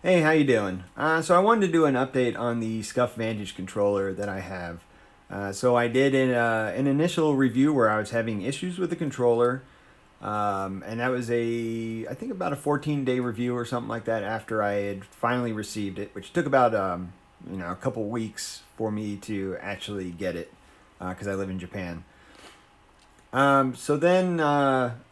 Hey, how you doing? So I wanted to do an update on the Scuf Vantage controller that I have. So I did an initial review where I was having issues with the controller, and that was I think about a 14-day review or something like that after I had finally received it, which took about a couple weeks for me to actually get it because I live in Japan. So then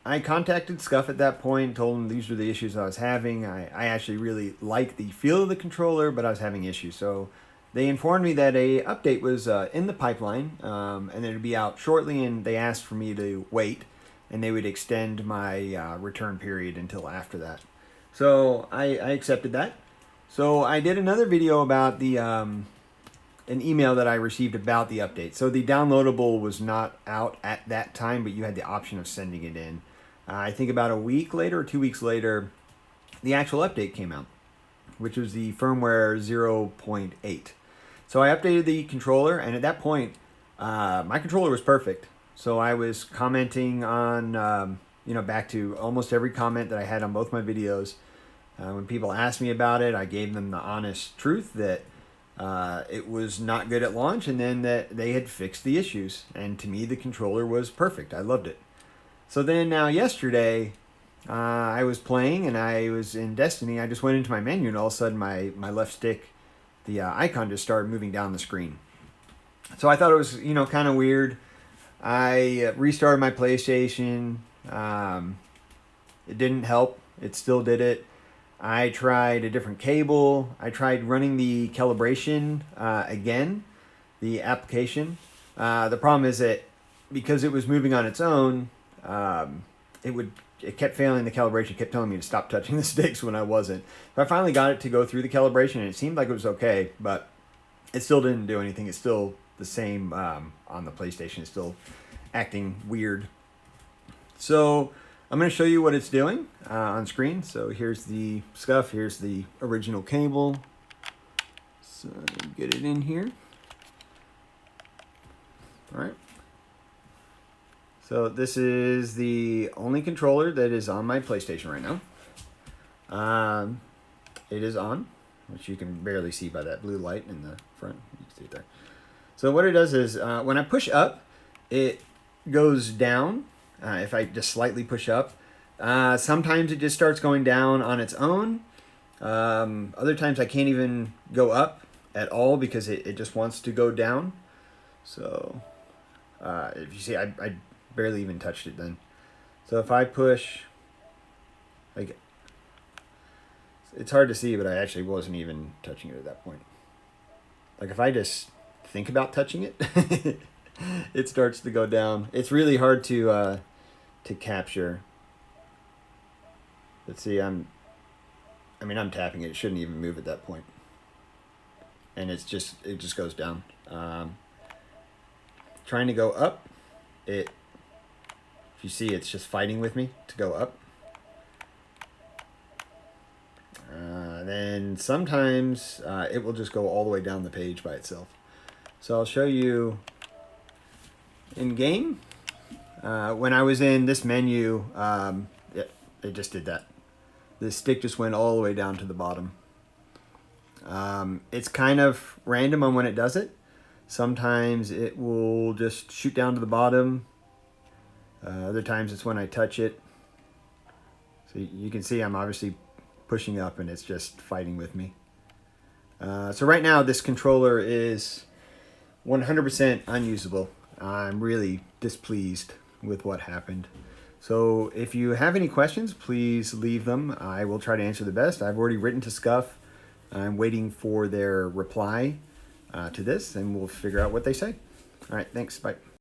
I contacted Scuf at that point, told them these were the issues I was having. I actually really liked the feel of the controller, but I was having issues. So they informed me that a update was in the pipeline, and that it'd be out shortly, and they asked for me to wait, and they would extend my return period until after that. So I accepted that. So I did another video about an email that I received about the update. So the downloadable was not out at that time, but you had the option of sending it in. I think about a week later or 2 weeks later, the actual update came out, which was the firmware 0.8. So I updated the controller, and at that point, my controller was perfect. So I was commenting on, back to almost every comment that I had on both my videos. When people asked me about it, I gave them the honest truth that it was not good at launch, and then that they had fixed the issues. And to me, the controller was perfect. I loved it. So then now yesterday, I was playing and I was in Destiny. I just went into my menu and all of a sudden my left stick, the icon just started moving down the screen. So I thought it was, kind of weird. I restarted my PlayStation. It didn't help. It still did it. I tried a different cable. I tried running the calibration again, the application. The problem is that because it was moving on its own, it kept failing the calibration. It kept telling me to stop touching the sticks when I wasn't. But I finally got it to go through the calibration, and it seemed like it was okay, but it still didn't do anything. It's still the same on the PlayStation. It's still acting weird. So I'm going to show you what it's doing on screen. So here's the Scuf. Here's the original cable. So get it in here. All right. So this is the only controller that is on my PlayStation right now. It is on, which you can barely see by that blue light in the front. You can see it there. So what it does is when I push up, it goes down. If I just slightly push up, sometimes it just starts going down on its own. Other times I can't even go up at all because it just wants to go down. So if you see, I barely even touched it then. So if I push, like, it's hard to see, but I actually wasn't even touching it at that point. Like if I just think about touching it, it starts to go down. It's really hard to capture. Let's see, I'm tapping it. It shouldn't even move at that point. And it just goes down. Trying to go up, if you see, it's just fighting with me to go up. Then sometimes it will just go all the way down the page by itself. So I'll show you in game. When I was in this menu, it just did that. The stick just went all the way down to the bottom. It's kind of random on when it does it. Sometimes it will just shoot down to the bottom. Other times it's when I touch it. So you can see I'm obviously pushing up and it's just fighting with me. So right now this controller is 100% unusable. I'm really displeased with what happened. So if you have any questions, please leave them. I will try to answer the best. I've already written to Scuf. I'm waiting for their reply to this, and we'll figure out what they say. All right, thanks. Bye.